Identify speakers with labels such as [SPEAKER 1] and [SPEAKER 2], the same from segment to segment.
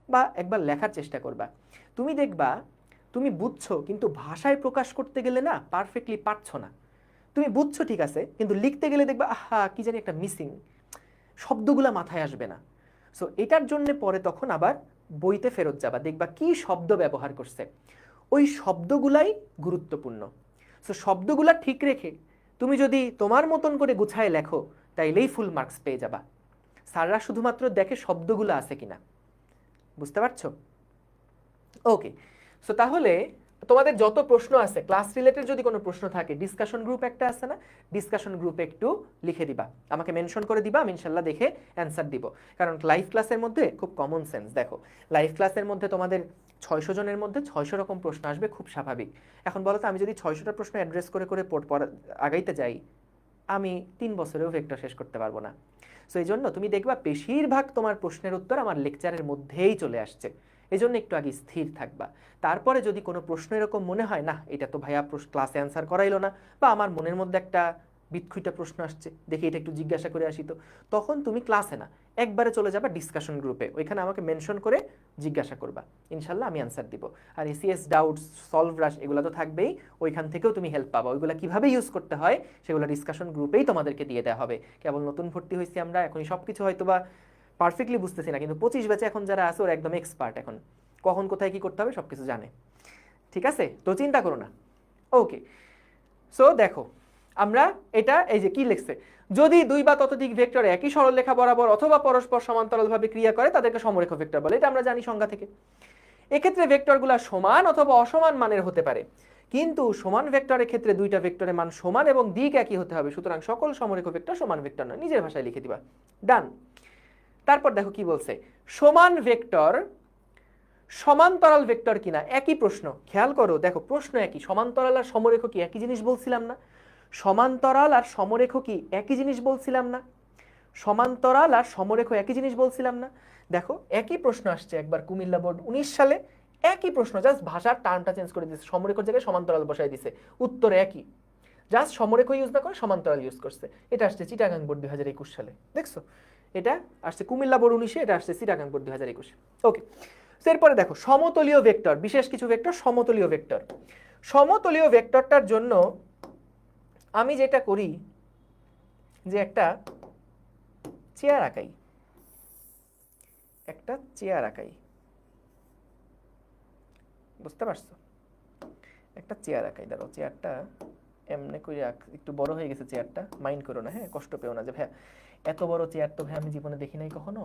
[SPEAKER 1] বা একবার লেখার চেষ্টা করবা। তুমি দেখবা তুমি বুঝছো কিন্তু ভাষায় প্রকাশ করতে গেলে না পারফেক্টলি পারছো না। তুমি বুঝছো ঠিক আছে, কিন্তু লিখতে গেলে দেখবা আহা কি জানি একটা মিসিং, শব্দগুলা মাথায় আসবে না। সো এটার জন্য পরে তখন আবার বইতে ফেরত যাবা, দেখবা কি শব্দ ব্যবহার করছে, ওই শব্দগুলাই গুরুত্বপূর্ণ। সো শব্দগুলা ঠিক রেখে তুমি যদি তোমার মতন করে গুছায় লেখো তাইলেই ফুল মার্কস পেয়ে যাবা। স্যাররা শুধুমাত্র দেখে শব্দগুলো আছে কিনা, বুঝতে পারছো? ওকে, সো তাহলে তোমাদের যত প্রশ্ন আছে ক্লাস রিলেটেড যদি কোনো প্রশ্ন থাকে, ডিসকাশন গ্রুপ একটা আছে না, ডিসকাশন গ্রুপে একটু লিখে দিবা, আমাকে মেনশন করে দিবা, আমি ইনশাল্লাহ দেখে অ্যান্সার দিব। কারণ লাইভ ক্লাসের মধ্যে খুব কমন সেন্স, দেখো লাইভ ক্লাসের মধ্যে তোমাদের 600 জনের মধ্যে 600 রকম প্রশ্ন আসবে, খুব স্বাভাবিক। এখন বলো তো আমি যদি 600টা প্রশ্ন অ্যাড্রেস করে করে আগাইতে যাই, আমি 3 বছরেও ভেক্টর শেষ করতে পারবো না। সো এই জন্য তুমি দেখবা বেশিরভাগ তোমার প্রশ্নের উত্তর আমার লেকচারের মধ্যেই চলে আসছে। এই জন্য একটু আগে স্থির থাকবা। তারপরে যদি কোনো প্রশ্ন এরকম মনে হয় না এটা তো ভাইয়া ক্লাসে অ্যান্সার করাইলো না, বা আমার মনের মধ্যে একটা বিক্ষুইটা প্রশ্ন আসছে, দেখি এটা একটু জিজ্ঞাসা করে আসি, তো তখন তুমি ক্লাসে না একবারে চলে যাবা ডিসকাশন গ্রুপে, ওইখানে আমাকে মেনশন করে জিজ্ঞাসা করবা, ইনশাল্লাহ আমি অ্যান্সার দিব। আর এসিএস ডাউটস, সলভ রাশ এগুলো তো থাকবেই, ওইখান থেকেও তুমি হেল্প পাবা। ওইগুলো কিভাবে ইউজ করতে হয় সেগুলো ডিসকাশন গ্রুপেই তোমাদেরকে দিয়ে দেওয়া হবে। কেবল নতুন ভর্তি হয়েছি আমরা, এখনই সব কিছু হয়তো বা পারফেক্টলি বুঝতেছি না, কিন্তু 25 ব্যাচে এখন যারা আছে ওরা একদম এক্সপার্ট, এখন কখন কোথায় কি করতে হবে সব কিছু জানে। ঠিক আছে, তো চিন্তা করো না। ওকে, সো দেখো আমরা এটা এই যে কি লিখছে, যদি দুই বা ততোধিক ভেক্টর একই সরলরেখা বরাবর অথবা পরস্পর সমান্তরালভাবে ক্রিয়া করে তাদেরকে সমরেখ ভেক্টর বলে, এটা আমরা জানি সংজ্ঞা থেকে। এক্ষেত্রে ভেক্টরগুলো সমান অথবা অসমান মানের হতে পারে, কিন্তু সমান ভেক্টরের ক্ষেত্রে দুইটা ভেক্টরের মান সমান এবং দিক একই হতে হবে, সুতরাং সকল সমরেখ ভেক্টর সমান ভেক্টর নয়। নিজের ভাষায় লিখে দিবা, ডান। তারপর দেখো কি বলছে, সমান ভেক্টর সমান্তরাল ভেক্টর কিনা, একই প্রশ্ন, খেয়াল করো, দেখো প্রশ্ন একই, সমান্তরাল আর সমরেখ কি একই জিনিস বলছিলাম না? সমান্তরাল আর সমরেখ কি একই জিনিস বলছিলাম না? সমান্তরাল আর সমরেখ একই জিনিস বলছিলাম না? দেখো একই প্রশ্ন আসছে একবার কুমিল্লা বোর্ড 19 সালে, একই প্রশ্ন, জাস্ট ভাষার টার্মটা চেঞ্জ করে দিয়েছে, সমরেখর জায়গায় সমান্তরাল বসাই দিছে, উত্তর একই, জাস্ট সমরেখ ইউজ না করে সমান্তরাল ইউজ করছে। এটা আসছে চিটাগাং বোর্ড 2021 সালে, দেখছো? এটা আসছে কুমিল্লা বোর্ড 19-এ, এটা আসছে চিটাগাং বোর্ড 2021। ওকে, এরপরে দেখো সমতলীয় ভেক্টর, বিশেষ কিছু ভেক্টর সমতলীয় ভেক্টর। সমতলীয় ভেক্টরটার জন্য আমি যেটা করি যে একটা চেয়ার আঁকাই, একটা চেয়ার আঁকাই, বুঝতে পারছো? একটা চেয়ার আঁকাই, দাঁড়াও চেয়ারটা এমনি করে একটু বড় হয়ে গেছে চেয়ারটা, মাইন্ড করো না, হ্যাঁ কষ্ট পেও না যে ভাই এত বড় চেয়ার তো ভাই আমি জীবনে দেখি নাই কখনো।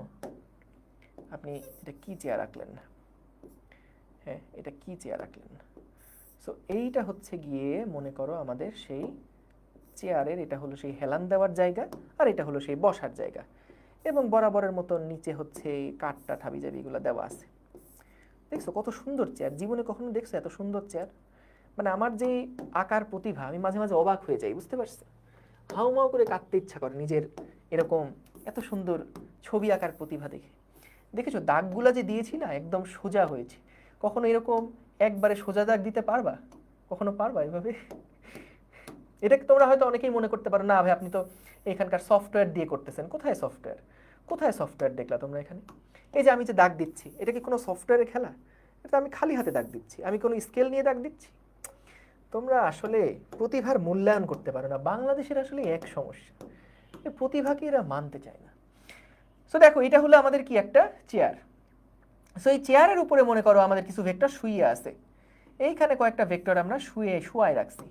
[SPEAKER 1] আপনি এটা কি চেয়ার আঁকলেন না, হ্যাঁ এটা কি চেয়ার আঁকলেন না। সো এইটা হচ্ছে গিয়ে মনে করো আমাদের সেই চেয়ারের, এটা হলো সেই হেলান দেওয়ার জায়গা, আর এটা হলো সেই বসার জায়গা, এবং বরাবরের মতো নিচে হচ্ছে কাঠটা ঠাবি জাবি এগুলো দেওয়া আছে। দেখছো কত সুন্দর চেয়ার, জীবনে কখনো দেখছো এত সুন্দর চেয়ার? মানে আমার যে আঁকার প্রতিভা, আমি মাঝে মাঝে অবাক হয়ে যাই, বুঝতে পারছো? হাউমাউ করে কাটতে ইচ্ছা করে নিজের এরকম এত সুন্দর ছবি আঁকার প্রতিভা দেখে। দেখেছো দাগগুলা যে দিয়েছি না একদম সোজা হয়েছে, কখনো এরকম একবারে সোজা দাগ দিতে পারবা? কখনো পারবা এভাবে? এটা তোমরা হয়তো অনেকেই মনে করতে পারো না ভাই আপনি তো এখানকার সফটওয়্যার দিয়ে করতেছেন, কোথায় সফটওয়্যার, কোথায় সফটওয়্যার দেখলা তোমরা এখানে? এই যে আমি যে দাগ দিচ্ছি এটা কি কোনো সফটওয়্যারের খেলা? এটা আমি খালি হাতে দাগ দিচ্ছি, আমি কোনো স্কেল নিয়ে দাগ দিচ্ছি? তোমরা আসলে প্রতিভার মূল্যায়ন করতে পারো না, বাংলাদেশের আসলে এক সমস্যা, এই প্রতিভাকে এরা মানতে চায় না। সো দেখো এটা হলো আমাদের কি একটা চেয়ার। সো এই চেয়ারের উপরে মনে করো আমাদের কিছু ভেক্টর শুয়ে আছে, এইখানে কয়েকটা ভেক্টর আমরা শুয়ায় রাখছি,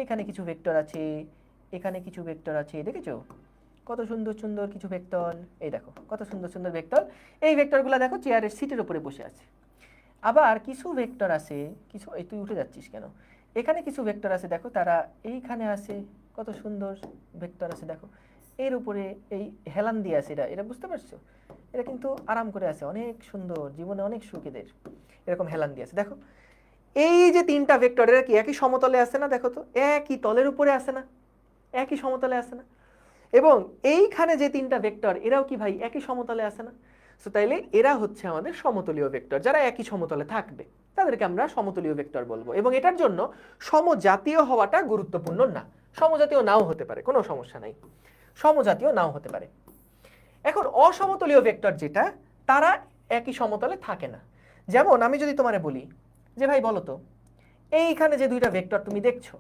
[SPEAKER 1] এখানে কিছু ভেক্টর আছে, এখানে কিছু ভেক্টর আছে, দেখেছো কত সুন্দর সুন্দর কিছু ভেক্টর, এই দেখো কত সুন্দর সুন্দর ভেক্টর। এই ভেক্টরগুলো দেখো চেয়ারের সিটের উপরে বসে আছে। আবার কিছু ভেক্টর আছে, কিছু এই তুই উঠে যাচ্ছিস কেন, এখানে কিছু ভেক্টর আছে দেখো তারা এইখানে আছে, কত সুন্দর ভেক্টর আছে দেখো, এর উপরে এই হেলান দিয়ে আছে, এটা এটা বুঝতে পারছো? এটা কিন্তু আরাম করে আছে, অনেক সুন্দর, জীবনে অনেক সুখ এদের, এরকম হেলান দিয়ে আছে। দেখো এই যে তিনটা ভেক্টর এরা কি একই সমতলে আছে না? দেখো তো একই তলের উপরে আছে না, একই সমতলে আছে না? এবং এইখানে যে তিনটা ভেক্টর এরাও কি ভাই একই সমতলে আছে না? সো তাইলে এরা হচ্ছে আমাদের সমতলীয় ভেক্টর, যারা একই সমতলে থাকবে তাদেরকে আমরা সমতলীয় ভেক্টর বলবো। এবং এটার জন্য সমজাতীয় হওয়াটা গুরুত্বপূর্ণ না, সমজাতীয় নাও হতে পারে, কোনো সমস্যা নাই, সমজাতীয় নাও হতে পারে। এখন অসমতলীয় ভেক্টর যেটা, তারা একই সমতলে থাকে না। যেমন আমি যদি তোমারে বলি যে ভাই বলো তো এইখানে যে দুইটা ভেক্টর তুমি দেখছো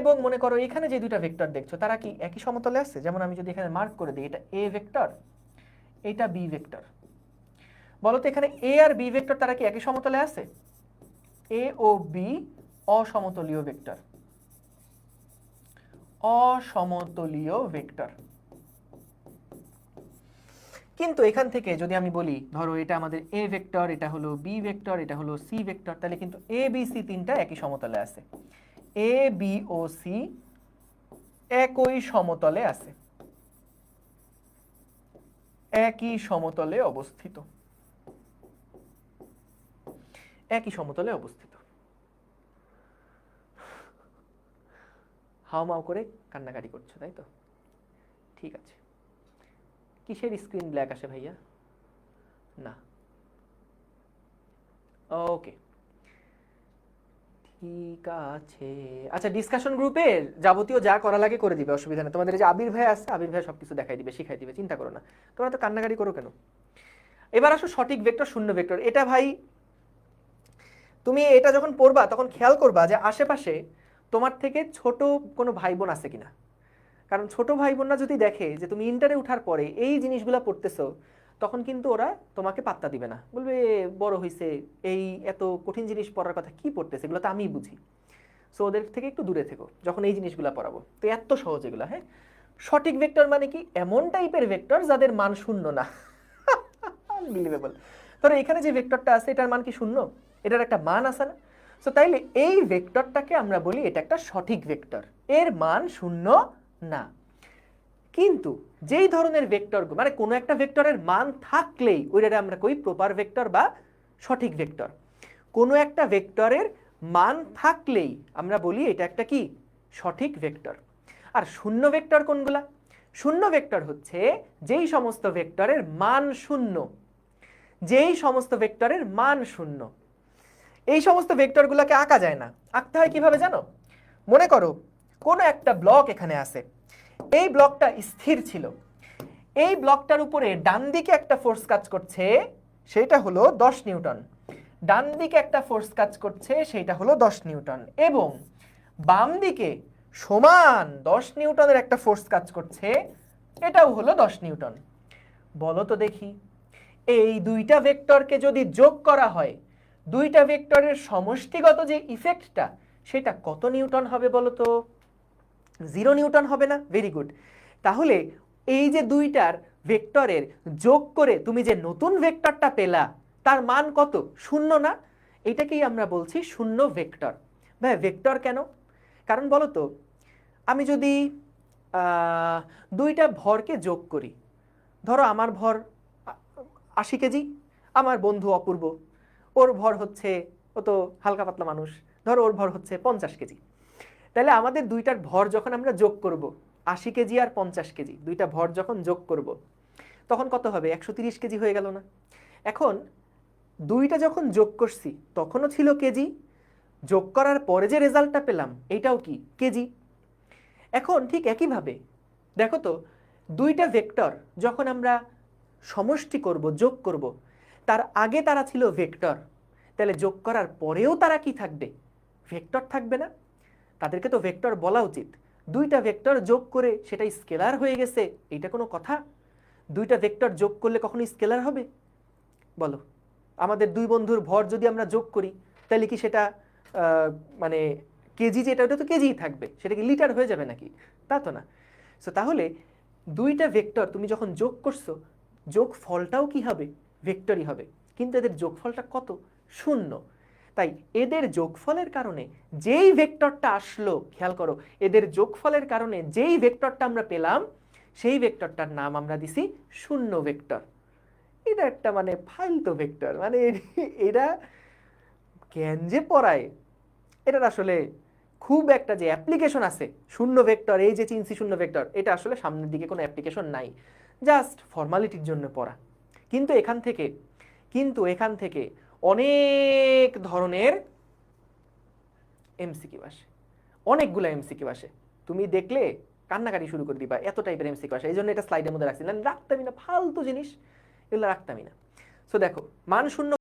[SPEAKER 1] এবং মনে করো এখানে যে দুইটা ভেক্টর দেখছো তারা কি একই সমতলে আছে? যেমন আমি যদি এখানে মার্ক করে দিই এটা এ ভেক্টর, এটা বি ভেক্টর, বলো তো এখানে এ আর বি ভেক্টর তারা কি একই সমতলে আছে? এ ও বি অসমতলীয় ভেক্টর, অসমতলীয় ভেক্টর। কিন্তু এখান থেকে যদি আমি বলি ধরো এটা আমাদের এ ভেক্টর, এটা হলো বি ভেক্টর, এটা হলো সি ভেক্টর, তাহলে কিন্তু এ বি সি তিনটা একই সমতলে আছে, এ বি ও সি একই সমতলে আছে, একই সমতলে অবস্থিত, একই সমতলে অবস্থিত। হাওমাও করে কান্নাকাটি করছো তাই তো? ঠিক আছে। কিসের স্ক্রিন ব্ল্যাক আসে ভাইয়া? না, ওকে ঠিক আছে। আচ্ছা, ডিসকাশন গ্রুপে যাবতীয় যা করা লাগে করে দিবে, অসুবিধা নেই। তোমাদের যে আবির ভাই আছে, আবির ভাই সবকিছু দেখাই দিবে, শিখাই দিবে, চিন্তা করো না। তোমরা তো কান্নাকাটি করো কেন? এবার আসো সঠিক ভেক্টর শূন্য ভেক্টর। এটা ভাই তুমি এটা যখন পড়বা তখন খেয়াল করবা যে আশেপাশে তোমার থেকে ছোট কোনো ভাই বোন আছে কিনা। কারণ ছোট ভাই বোনরা যদি দেখে যে তুমি ইন্টারে উঠার পরে এই জিনিসগুলো পড়তেছো, তখন কিন্তু ওরা তোমাকে পাত্তা দিবে না, বলবে বড় হইছে, এই এত কঠিন জিনিস পড়ার কথা কি পড়তেছে, এগুলো তো আমিই বুঝি। সো ওদের থেকে একটু দূরে থেকো যখন এই জিনিসগুলো পড়াবো। তো এত সহজ এগুলো। হ্যাঁ, সঠিক ভেক্টর মানে কি? এমন টাইপের ভেক্টর যাদের মান শূন্য না। আনবিলিভেবল। ধরো এখানে যে ভেক্টরটা আছে এটার মান কি শূন্য? এটার একটা মান আছে না? সো তাইলে এই ভেক্টরটাকে আমরা বলি এটা একটা সঠিক ভেক্টর, এর মান শূন্য না। কিন্তু যেই ধরনের ভেক্টর মানে কোনো একটা ভেক্টরের মান থাকলেই ওইটাকে আমরা কই প্রপার ভেক্টর বা সঠিক ভেক্টর। কোনো একটা ভেক্টরের মান থাকলেই আমরা বলি এটা একটা কি সঠিক ভেক্টর। আর শূন্য ভেক্টর কোনগুলা? শূন্য ভেক্টর হচ্ছে যেই সমস্ত ভেক্টরের মান শূন্য, যেই সমস্ত ভেক্টরের মান শূন্য। এই সমস্ত ভেক্টরগুলোকে আঁকা যায় না। আঁকতে হয় কিভাবে জানো? মনে করো কোনো একটা ব্লক এখানে আছে, এই ব্লকটা স্থির ছিল, এই ব্লকটার উপরে ডান দিকে একটা ফোর্স কাজ করছে, সেটা হলো 10 নিউটন। ডান দিকে একটা ফোর্স কাজ করছে, সেটা হলো 10 নিউটন, এবং বাম দিকে সমান 10 নিউটনের একটা ফোর্স কাজ করছে, এটাও হলো 10 নিউটন। বলো তো দেখি এই দুইটা ভেক্টরকে যদি যোগ করা হয়, দুইটা ভেক্টরের সমষ্টিগত যে ইফেক্টটা সেটা কত নিউটন হবে বলো তো? 0 নিউটন হবে না? Very good. তাহলে এই যে দুইটার ভেক্টরের যোগ করে তুমি যে নতুন ভেক্টরটা পেলা তার মান কত? শূন্য না? এটাকেই আমরা বলছি শূন্য ভেক্টর। ভাই ভেক্টর কেন? কারণ বলো তো আমি যদি দুইটা ভরকে যোগ করি, ধরো আমার ভর 80 কেজি, আমার বন্ধু অপূর্ব ওর ভর হচ্ছে, ও তো হালকা পাতলা মানুষ, ধরো ওর ভর হচ্ছে 50 কেজি। তাহলে আমাদের দুইটার ভর যখন আমরা যোগ করব, 80 কেজি আর 50 কেজি দুইটা ভর যখন যোগ করব, তখন কত হবে? 130 কেজি হয়ে গেল না? এখন দুইটা যখন যোগ করছি তখনও ছিল কেজি, যোগ করার পরে যে রেজাল্টটা পেলাম এটাও কি কেজি। এখন ঠিক একইভাবে দেখো তো দুইটা ভেক্টর যখন আমরা সমষ্টি করব, যোগ করব, তার আগে তারা ছিল ভেক্টর, তাহলে যোগ করার পরেও তারা কি থাকবে? ভেক্টর থাকবে না? তাদেরকে তো ভেক্টর বলা উচিত। দুইটা ভেক্টর যোগ করে সেটা স্কেলার হয়ে গেছে, এইটা কোনো কথা? দুইটা ভেক্টর যোগ করলে কখনো স্কেলার হবে? বলো, আমাদের দুই বন্ধুর ভর যদি আমরা যোগ করি তাহলে কি সেটা মানে কেজি যেটা ওটা তো কেজিই থাকবে, সেটা কি লিটার হয়ে যাবে নাকি? তা তো না। সো তাহলে দুইটা ভেক্টর তুমি যখন যোগ করছো, যোগ ফলটাও কি হবে? ভেক্টরই হবে, কিন্তু এদের যোগফলটা কত? শূন্য। তাই এদের যোগফলের কারণে যেই ভেক্টরটা আসলো, খেয়াল করো, এদের যোগফলের কারণে যেই ভেক্টরটা আমরা পেলাম সেই ভেক্টরটার নাম আমরা দিছি শূন্য ভেক্টর। এটা একটা মানে ফালতু ভেক্টর, মানে এরা জ্ঞান যে পড়ায় এটার আসলে খুব একটা যে অ্যাপ্লিকেশন আছে শূন্য ভেক্টর, এই যে চিনছি শূন্য ভেক্টর, এটা আসলে সামনের দিকে কোনো অ্যাপ্লিকেশন নাই, জাস্ট ফর্মালিটির জন্য পড়া। কিন্তু এখান থেকে অনেক ধরনের এমসিকিউ আসে, অনেকগুলো এমসিকিউ আসে, তুমি দেখলে কান্নাকাটি শুরু করে দিবা, এত টাইপের এমসিকিউ আসে। এই জন্য এটা স্লাইডের মধ্যে রাখছি, না রাখতামই না, ফালতু জিনিস এগুলো রাখতামই না। সো দেখো, মানশূন্য